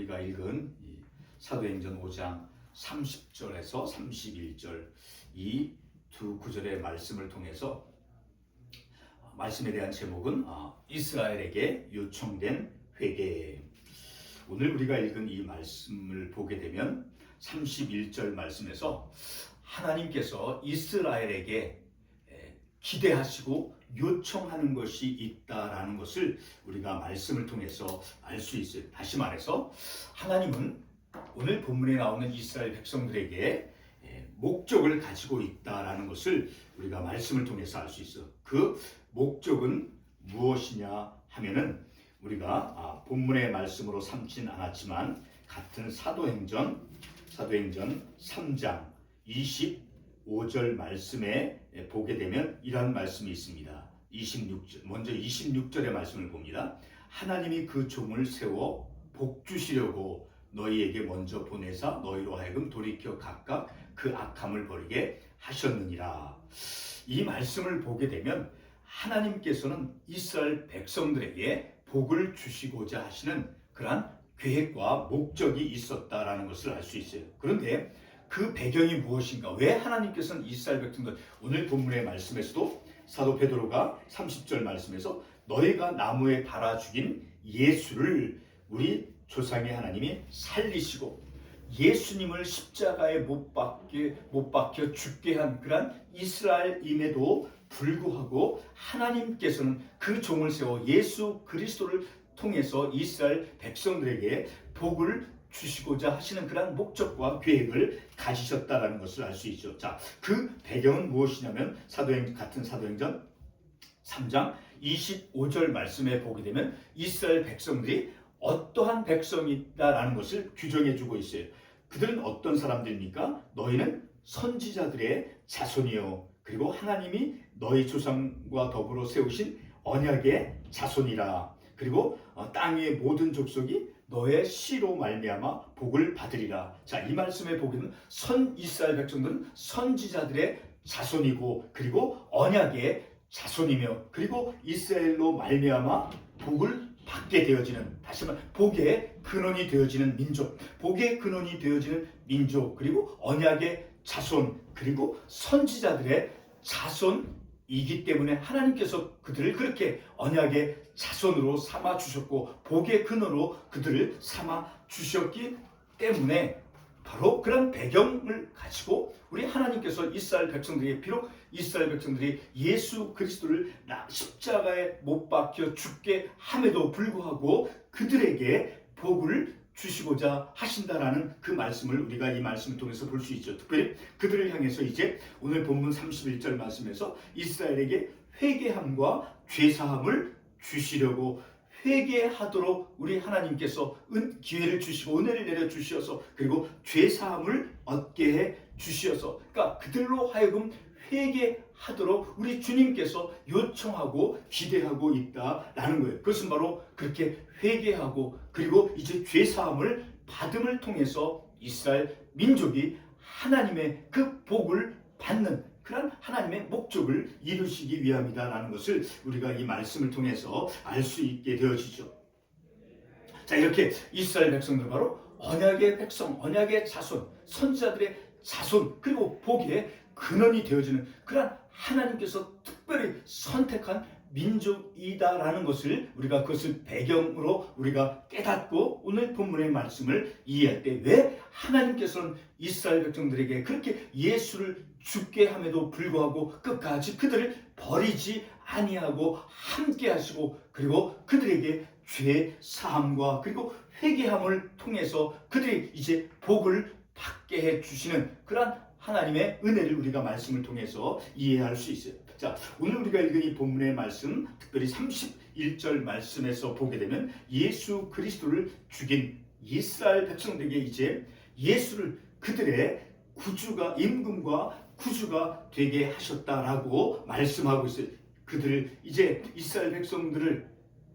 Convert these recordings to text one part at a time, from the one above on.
우리가 읽은 이 사도행전 5장 30절에서 31절 이 두 구절의 말씀을 통해서 말씀에 대한 제목은 이스라엘에게 요청된 회개. 오늘 우리가 읽은 이 말씀을 보게 되면 31절 말씀에서 하나님께서 이스라엘에게 기대하시고 요청하는 것이 있다라는 것을 우리가 말씀을 통해서 알 수 있어요. 다시 말해서 하나님은 오늘 본문에 나오는 이스라엘 백성들에게 목적을 가지고 있다라는 것을 우리가 말씀을 통해서 알 수 있어요. 그 목적은 무엇이냐 하면은 우리가 본문의 말씀으로 삼진 않았지만 같은 사도행전 3장 25절 말씀에 보게 되면 이러한 말씀이 있습니다. 26절, 먼저 26절의 말씀을 봅니다. 하나님이 그 종을 세워 복 주시려고 너희에게 먼저 보내사 너희로 하여금 돌이켜 각각 그 악함을 버리게 하셨느니라. 이 말씀을 보게 되면 하나님께서는 이스라엘 백성들에게 복을 주시고자 하시는 그러한 계획과 목적이 있었다라는 것을 알 수 있어요. 그런데 그 배경이 무엇인가? 왜 하나님께서는 이스라엘 백성들, 오늘 본문의 말씀에서도 사도 베드로가 30절 말씀에서 너희가 나무에 달아 죽인 예수를 우리 조상의 하나님이 살리시고 예수님을 십자가에 못 박혀 죽게 한 그런 이스라엘임에도 불구하고 하나님께서는 그 종을 세워 예수 그리스도를 통해서 이스라엘 백성들에게 복을 주시고자 하시는 그런 목적과 계획을 가지셨다라는 것을 알 수 있죠. 자, 그 배경은 무엇이냐면 같은 사도행전 3장 25절 말씀에 보게 되면 이스라엘 백성들이 어떠한 백성이다라는 것을 규정해 주고 있어요. 그들은 어떤 사람들입니까? 너희는 선지자들의 자손이요. 그리고 하나님이 너희 조상과 더불어 세우신 언약의 자손이라. 그리고 땅 위의 모든 족속이 너의 씨로 말미암아 복을 받으리라. 자, 이 말씀에 보기는 이스라엘 백성들은 선지자들의 자손이고 그리고 언약의 자손이며 그리고 이스라엘로 말미암아 복을 받게 되어지는, 다시 말해 복의 근원이 되어지는 민족, 복의 근원이 되어지는 민족, 그리고 언약의 자손, 그리고 선지자들의 자손이기 때문에 하나님께서 그들을 그렇게 언약의 자손으로 삼아 주셨고 복의 근원으로 그들을 삼아 주셨기 때문에 바로 그런 배경을 가지고 우리 하나님께서 이스라엘 백성들에게, 비록 이스라엘 백성들이 예수 그리스도를 십자가에 못 박혀 죽게 함에도 불구하고 그들에게 복을 주시고자 하신다라는 그 말씀을 우리가 이 말씀을 통해서 볼 수 있죠. 특별히 그들을 향해서 이제 오늘 본문 31절 말씀에서 이스라엘에게 회개함과 죄사함을 주시려고 회개하도록 우리 하나님께서 기회를 주시고 은혜를 내려 주시어서 그리고 죄사함을 얻게 해 주시어서, 그러니까 그들로 하여금 회개하도록 우리 주님께서 요청하고 기대하고 있다라는 거예요. 그것은 바로 그렇게 회개하고 그리고 이제 죄사함을 받음을 통해서 이스라엘 민족이 하나님의 그 복을 받는 그런 하나님의 목적을 이루시기 위함이다라는 것을 우리가 이 말씀을 통해서 알 수 있게 되어지죠. 자, 이렇게 이스라엘 백성들 바로 언약의 백성, 언약의 자손, 선지자들의 자손, 그리고 복의 근원이 되어지는 그런 하나님께서 특별히 선택한 민족이다라는 것을 우리가 그것을 배경으로 우리가 깨닫고 오늘 본문의 말씀을 이해할 때 왜 하나님께서는 이스라엘 백성들에게 그렇게 예수를 죽게 함에도 불구하고 끝까지 그들을 버리지 아니하고 함께 하시고 그리고 그들에게 죄 사함과 그리고 회개함을 통해서 그들이 이제 복을 받게 해 주시는 그런 하나님의 은혜를 우리가 말씀을 통해서 이해할 수 있어요. 자, 오늘 우리가 읽은 이 본문의 말씀, 특별히 31절 말씀에서 보게 되면 예수 그리스도를 죽인 이스라엘 백성들에게 이제 예수를 그들의 구주가, 임금과 구주가 되게 하셨다라고 말씀하고 있어요. 그들을 이제 이스라엘 백성들을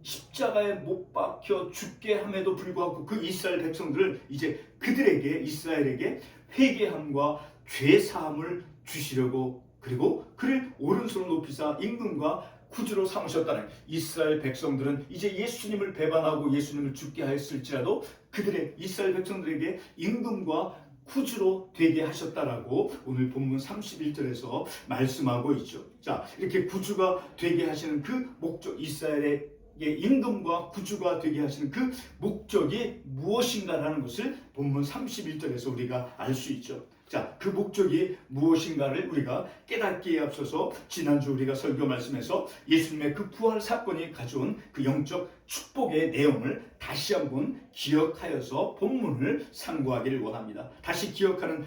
십자가에 못 박혀 죽게 함에도 불구하고 그 이스라엘 백성들을 이제 그들에게, 이스라엘에게 회개함과 죄사함을 주시려고 그리고 그를 오른손으로 높이사 임금과 구주로 삼으셨다는, 이스라엘 백성들은 이제 예수님을 배반하고 예수님을 죽게 하였을지라도 그들의 이스라엘 백성들에게 임금과 구주로 되게 하셨다라고 오늘 본문 31절에서 말씀하고 있죠. 자, 이렇게 구주가 되게 하시는 그 목적, 이스라엘의 임금과 구주가 되게 하시는 그 목적이 무엇인가라는 것을 본문 31절에서 우리가 알 수 있죠. 자, 그 목적이 무엇인가를 우리가 깨닫기에 앞서서 지난주 우리가 설교 말씀에서 예수님의 그 부활 사건이 가져온 그 영적 축복의 내용을 다시 한번 기억하여서 본문을 상고하기를 원합니다. 다시 기억하는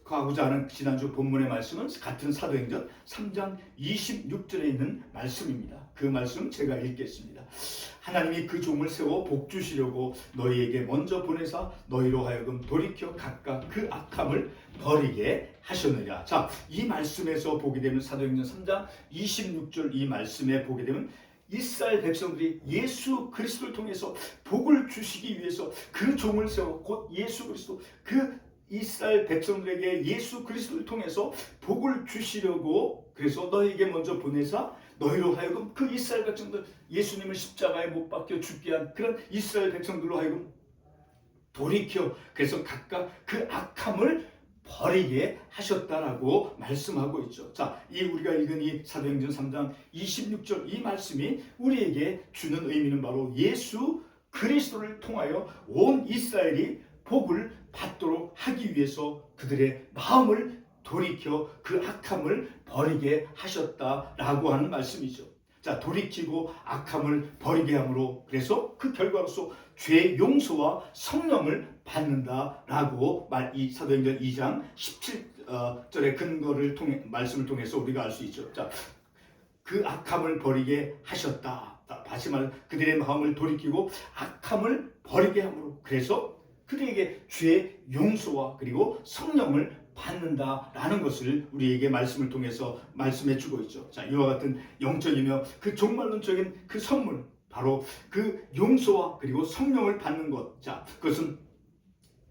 하고자 하는 지난주 본문의 말씀은 같은 사도행전 3장 26절에 있는 말씀입니다. 그 말씀 제가 읽겠습니다. 하나님이 그 종을 세워 복 주시려고 너희에게 먼저 보내사 너희로 하여금 돌이켜 각각 그 악함을 버리게 하셨느냐. 자, 이 말씀에서 보게 되면 사도행전 3장 26절 이 말씀에 보게 되면 이스라엘 백성들이 예수 그리스도를 통해서 복을 주시기 위해서 그 종을 세워 곧 예수 그리스도 그 이스라엘 백성들에게 예수 그리스도를 통해서 복을 주시려고 그래서 너희에게 먼저 보내사 너희로 하여금 그 이스라엘 백성들 예수님을 십자가에 못 박혀 죽게 한 그런 이스라엘 백성들로 하여금 돌이켜 그래서 각각 그 악함을 버리게 하셨다라고 말씀하고 있죠. 자, 이 우리가 읽은 이 사도행전 3장 26절 이 말씀이 우리에게 주는 의미는 바로 예수 그리스도를 통하여 온 이스라엘이 복을 받도록 하기 위해서 그들의 마음을 돌이켜 그 악함을 버리게 하셨다라고 하는 말씀이죠. 자, 돌이키고 악함을 버리게 함으로 그래서 그 결과로서 죄 용서와 성령을 받는다라고 이 사도행전 2장 17절의 근거를 통해 말씀을 통해서 우리가 알 수 있죠. 자, 그 악함을 버리게 하셨다. 다시 말해 그들의 마음을 돌이키고 악함을 버리게 함으로 그래서 그들에게 죄 용서와 그리고 성령을 받는다라는 것을 우리에게 말씀을 통해서 말씀해 주고 있죠. 자, 이와 같은 영적이며 그 종말론적인 그 선물 바로 그 용서와 그리고 성령을 받는 것. 자, 그것은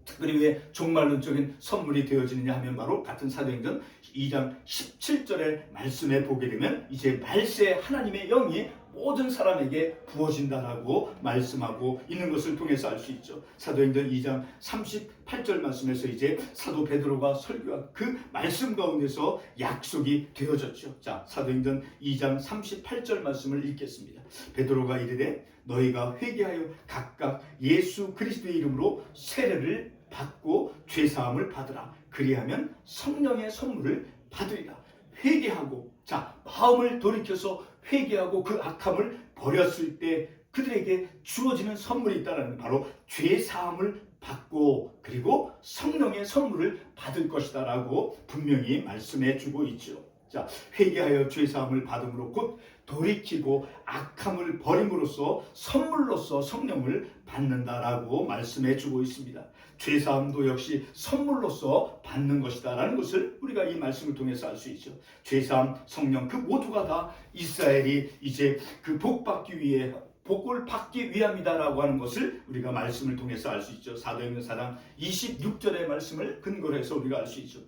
특별히 왜 종말론적인 선물이 되어지느냐 하면 바로 같은 사도행전 2장 17절의 말씀에 보게 되면 이제 말세 하나님의 영이 모든 사람에게 부어진다라고 말씀하고 있는 것을 통해서 알 수 있죠. 사도행전 2장 38절 말씀에서 이제 사도 베드로가 설교한 그 말씀 가운데서 약속이 되어졌죠. 자, 사도행전 2장 38절 말씀을 읽겠습니다. 베드로가 이르되 너희가 회개하여 각각 예수 그리스도의 이름으로 세례를 받고 죄사함을 받으라. 그리하면 성령의 선물을 받으리라. 회개하고 자, 마음을 돌이켜서 회개하고 그 악함을 버렸을 때 그들에게 주어지는 선물이 있다는 바로 죄사함을 받고 그리고 성령의 선물을 받을 것이다 라고 분명히 말씀해 주고 있죠. 자, 회개하여 죄사함을 받음으로 곧 돌이키고 악함을 버림으로써 선물로서 성령을 받는다라고 말씀해 주고 있습니다. 죄사함도 역시 선물로서 받는 것이다라는 것을 우리가 이 말씀을 통해서 알 수 있죠. 죄사함, 성령 그 모두가 다 이스라엘이 이제 그 복을 받기 위함이다라고 하는 것을 우리가 말씀을 통해서 알 수 있죠. 사도행전 4장 26절의 말씀을 근거로 해서 우리가 알 수 있죠.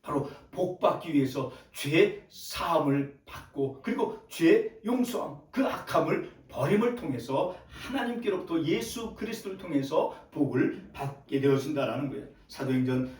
바로 복 받기 위해서 죄 사함을 받고 그리고 죄 용서함 그 악함을 버림을 통해서 하나님께로부터 예수 그리스도를 통해서 복을 받게 되어진다라는 거예요. 사도행전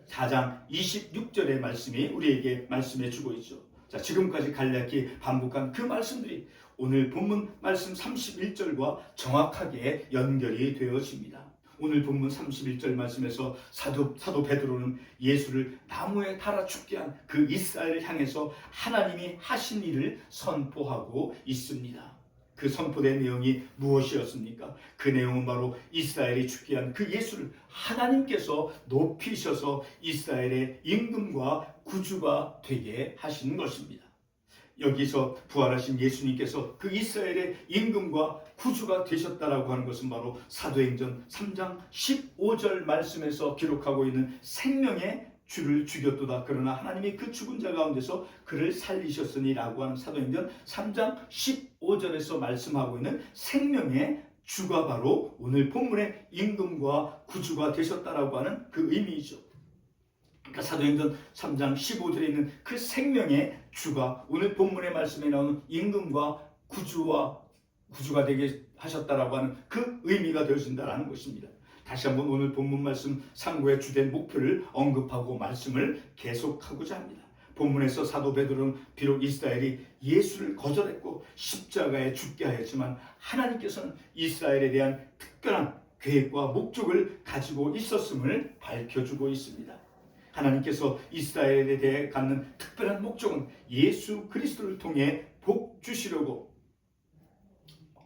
4장 26절의 말씀이 우리에게 말씀해 주고 있죠. 자, 지금까지 간략히 반복한 그 말씀들이 오늘 본문 말씀 31절과 정확하게 연결이 되어집니다. 오늘 본문 31절 말씀에서 사도 베드로는 예수를 나무에 달아 죽게 한 그 이스라엘을 향해서 하나님이 하신 일을 선포하고 있습니다. 그 선포된 내용이 무엇이었습니까? 그 내용은 바로 이스라엘이 죽게 한 그 예수를 하나님께서 높이셔서 이스라엘의 임금과 구주가 되게 하신 것입니다. 여기서 부활하신 예수님께서 그 이스라엘의 임금과 구주가 되셨다라고 하는 것은 바로 사도행전 3장 15절 말씀에서 기록하고 있는 생명의 주를 죽였도다. 그러나 하나님이 그 죽은 자 가운데서 그를 살리셨으니 라고 하는 사도행전 3장 15절에서 말씀하고 있는 생명의 주가 바로 오늘 본문의 임금과 구주가 되셨다라고 하는 그 의미이죠. 그러니까 사도행전 3장 15절에 있는 그 생명의 주가 오늘 본문의 말씀에 나오는 임금과 구주와 구주가 되게 하셨다라고 하는 그 의미가 되어진다라는 것입니다. 다시 한번 오늘 본문 말씀 상고의 주된 목표를 언급하고 말씀을 계속하고자 합니다. 본문에서 사도 베드로는 비록 이스라엘이 예수를 거절했고 십자가에 죽게 하였지만 하나님께서는 이스라엘에 대한 특별한 계획과 목적을 가지고 있었음을 밝혀주고 있습니다. 하나님께서 이스라엘에 대해 갖는 특별한 목적은 예수 그리스도를 통해 복 주시려고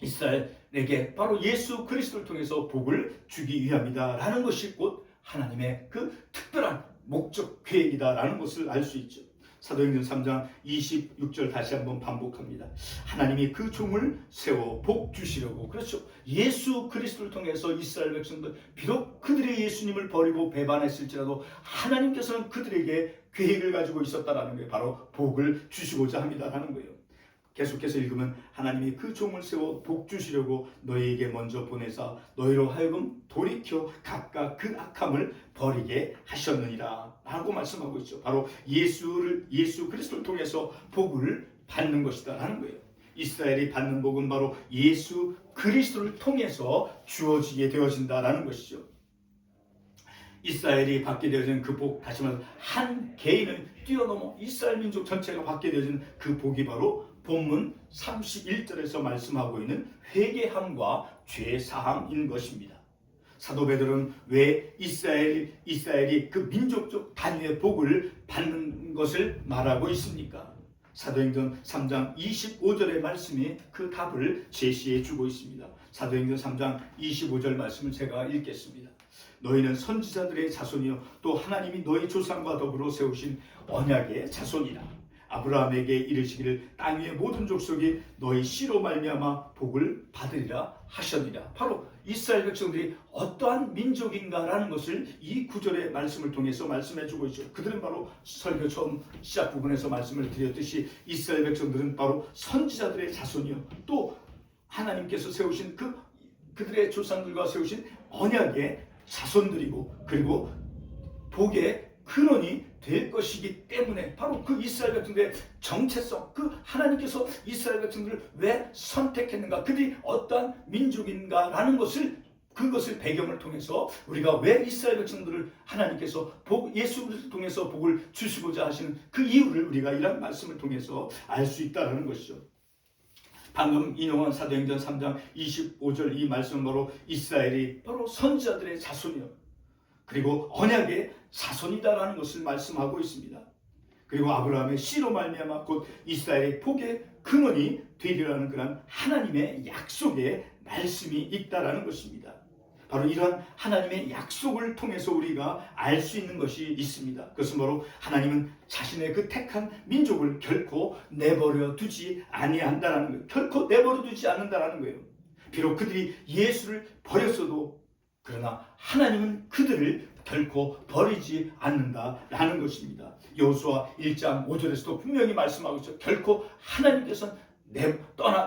이스라엘에게 바로 예수 그리스도를 통해서 복을 주기 위함이다 라는 것이 곧 하나님의 그 특별한 목적 계획이다 라는 것을 알 수 있죠. 사도행전 3장 26절 다시 한번 반복합니다. 하나님이 그 종을 세워 복 주시려고. 그렇죠. 예수 그리스도를 통해서 이스라엘 백성들 비록 그들의 예수님을 버리고 배반했을지라도 하나님께서는 그들에게 계획을 가지고 있었다라는 게 바로 복을 주시고자 합니다라는 거예요. 계속해서 읽으면 하나님이 그 종을 세워 복 주시려고 너희에게 먼저 보내사 너희로 하여금 돌이켜 각각 그 악함을 버리게 하셨느니라 라고 말씀하고 있죠. 바로 예수 그리스도를 통해서 복을 받는 것이다 라는 거예요. 이스라엘이 받는 복은 바로 예수 그리스도를 통해서 주어지게 되어진다라는 것이죠. 이스라엘이 받게 되어진 그 복, 다시 말해서 한 개인을 뛰어넘어 이스라엘 민족 전체가 받게 되어진 그 복이 바로 본문 31절에서 말씀하고 있는 회개함과 죄사함인 것입니다. 사도 베드로는 왜 이스라엘이 그 민족적 단위의 복을 받는 것을 말하고 있습니까? 사도행전 3장 25절의 말씀이 그 답을 제시해 주고 있습니다. 사도행전 3장 25절 말씀을 제가 읽겠습니다. 너희는 선지자들의 자손이요 또 하나님이 너희 조상과 더불어 세우신 언약의 자손이라. 아브라함에게 이르시기를 땅 위의 모든 족속이 너희 씨로 말미암아 복을 받으리라 하셨느니라. 바로 이스라엘 백성들이 어떠한 민족인가라는 것을 이 구절의 말씀을 통해서 말씀해주고 있죠. 그들은 바로 설교 처음 시작 부분에서 말씀을 드렸듯이 이스라엘 백성들은 바로 선지자들의 자손이요 또 하나님께서 세우신 그들의 조상들과 세우신 언약의 자손들이고 그리고 복의 근원이 될 것이기 때문에 바로 그 이스라엘 백성들의 정체성, 그 하나님께서 이스라엘 백성들을 왜 선택했는가, 그들이 어떠한 민족인가라는 그것을 배경을 통해서 우리가 왜 이스라엘 백성들을 하나님께서 예수를 통해서 복을 주시고자 하시는 그 이유를 우리가 이런 말씀을 통해서 알 수 있다는 것이죠. 방금 인용한 사도행전 3장 25절 이 말씀은 바로 이스라엘이 바로 선지자들의 자손이요 그리고 언약의 자손이다라는 것을 말씀하고 있습니다. 그리고 아브라함의 씨로 말미암아 곧 이스라엘의 복의 근원이 되리라는 그런 하나님의 약속의 말씀이 있다라는 것입니다. 바로 이러한 하나님의 약속을 통해서 우리가 알 수 있는 것이 있습니다. 그것은 바로 하나님은 자신의 그 택한 민족을 결코 내버려 두지 아니한다라는 거예요. 결코 내버려 두지 않는다라는 거예요. 비록 그들이 예수를 버렸어도 그러나 하나님은 그들을 결코 버리지 않는다라는 것입니다. 여호수아 1장 5절에서도 분명히 말씀하고 있죠. 결코 하나님께서는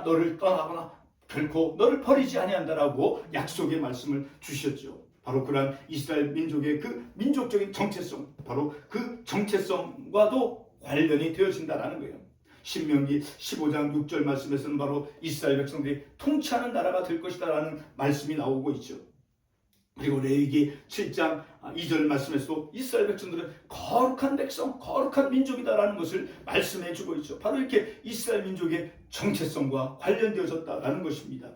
너를 떠나거나 결코 너를 버리지 아니한다라고 약속의 말씀을 주셨죠. 바로 그러한 이스라엘 민족의 그 민족적인 정체성, 바로 그 정체성과도 관련이 되어진다라는 거예요. 신명기 15장 6절 말씀에서는 바로 이스라엘 백성들이 통치하는 나라가 될 것이다라는 말씀이 나오고 있죠. 그리고 레위기 7장 2절 말씀에서도 이스라엘 백성들은 거룩한 백성, 거룩한 민족이다라는 것을 말씀해 주고 있죠. 바로 이렇게 이스라엘 민족의 정체성과 관련되어졌다라는 것입니다.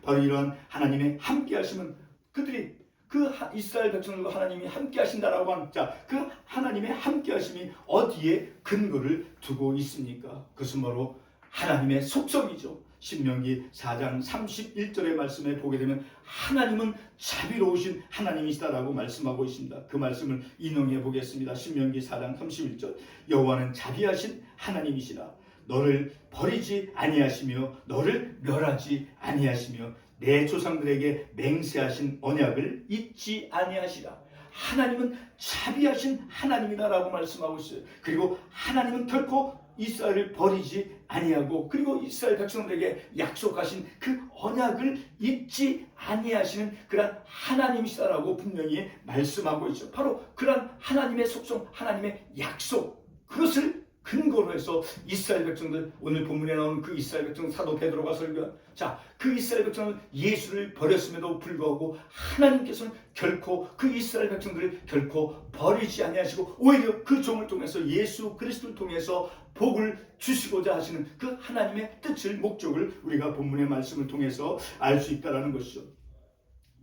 바로 이러한 하나님의 함께 하심은 그들이 그 이스라엘 백성들과 하나님이 함께 하신다라고 하는 그 하나님의 함께 하심이 어디에 근거를 두고 있습니까? 그것은 바로 하나님의 속성이죠. 신명기 4장 31절의 말씀에 보게 되면 하나님은 자비로우신 하나님이시다라고 말씀하고 있습니다. 그 말씀을 인용해 보겠습니다. 신명기 4장 31절 여호와는 자비하신 하나님이시라. 너를 버리지 아니하시며 너를 멸하지 아니하시며 내 조상들에게 맹세하신 언약을 잊지 아니하시라. 하나님은 자비하신 하나님이다라고 말씀하고 있어요. 그리고 하나님은 결코 이스라엘을 버리지 아니하고 그리고 이스라엘 백성들에게 약속하신 그 언약을 잊지 아니하시는 그런 하나님이시다라고 분명히 말씀하고 있죠. 바로 그런 하나님의 속성, 하나님의 약속, 그것을 근거로 해서 이스라엘 백성들, 오늘 본문에 나오는 그 이스라엘 백성, 사도 베드로가 설교한, 자, 그 이스라엘 백성은 예수를 버렸음에도 불구하고 하나님께서는 결코 그 이스라엘 백성들을 결코 버리지 아니하시고 오히려 그 종을 통해서 예수 그리스도를 통해서 복을 주시고자 하시는 그 하나님의 뜻을, 목적을 우리가 본문의 말씀을 통해서 알 수 있다는 것이죠.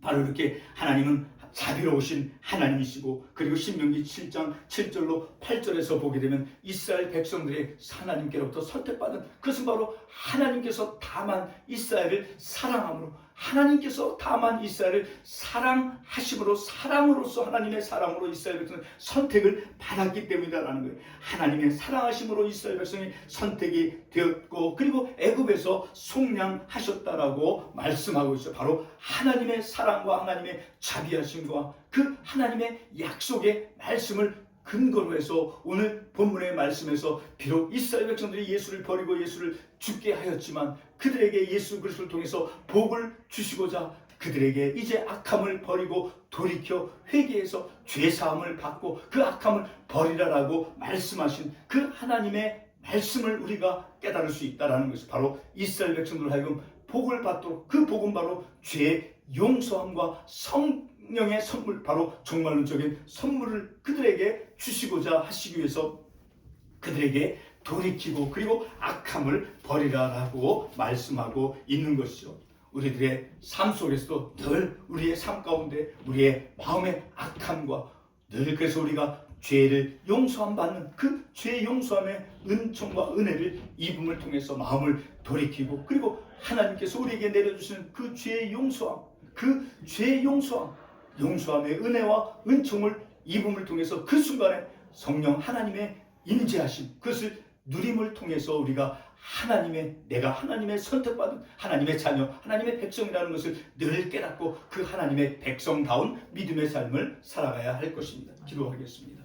바로 이렇게 하나님은 자비로우신 하나님이시고, 그리고 신명기 7장 7절로 8절에서 보게 되면 이스라엘 백성들의 하나님께로부터 선택받은, 그것은 바로 하나님께서 다만 이스라엘을 사랑함으로, 하나님께서 다만 이스라엘을 사랑하심으로, 사랑으로서, 하나님의 사랑으로 이스라엘 백성은 선택을 받았기 때문이다라는 거예요. 하나님의 사랑하심으로 이스라엘 백성이 선택이 되었고, 그리고 애굽에서 속량하셨다라고 말씀하고 있어요. 바로 하나님의 사랑과 하나님의 자비하심과 그 하나님의 약속의 말씀을 근거로 해서 오늘 본문의 말씀에서 비록 이스라엘 백성들이 예수를 버리고 예수를 죽게 하였지만 그들에게 예수 그리스도를 통해서 복을 주시고자 그들에게 이제 악함을 버리고 돌이켜 회개해서 죄사함을 받고 그 악함을 버리라라고 말씀하신 그 하나님의 말씀을 우리가 깨달을 수 있다는 것이 바로 이스라엘 백성들 하여금 복을 받도록, 그 복은 바로 죄 용서함과 성령의 선물, 바로 종말론적인 선물을 그들에게 주시고자 하시기 위해서 그들에게 돌이키고 그리고 악함을 버리라라고 말씀하고 있는 것이죠. 우리들의 삶 속에서도 늘 우리의 삶 가운데 우리의 마음의 악함과, 늘 그래서 우리가 죄를 용서함 받는 그 죄 용서함의 은총과 은혜를 입음을 통해서 마음을 돌이키고, 그리고 하나님께서 우리에게 내려주시는 그 죄 용서함, 그 죄 용서함의 은혜와 은총을 입음을 통해서 그 순간에 성령 하나님의 임재하심, 그것을 누림을 통해서 우리가 내가 하나님의 선택받은 하나님의 자녀, 하나님의 백성이라는 것을 늘 깨닫고 그 하나님의 백성다운 믿음의 삶을 살아가야 할 것입니다. 기도하겠습니다.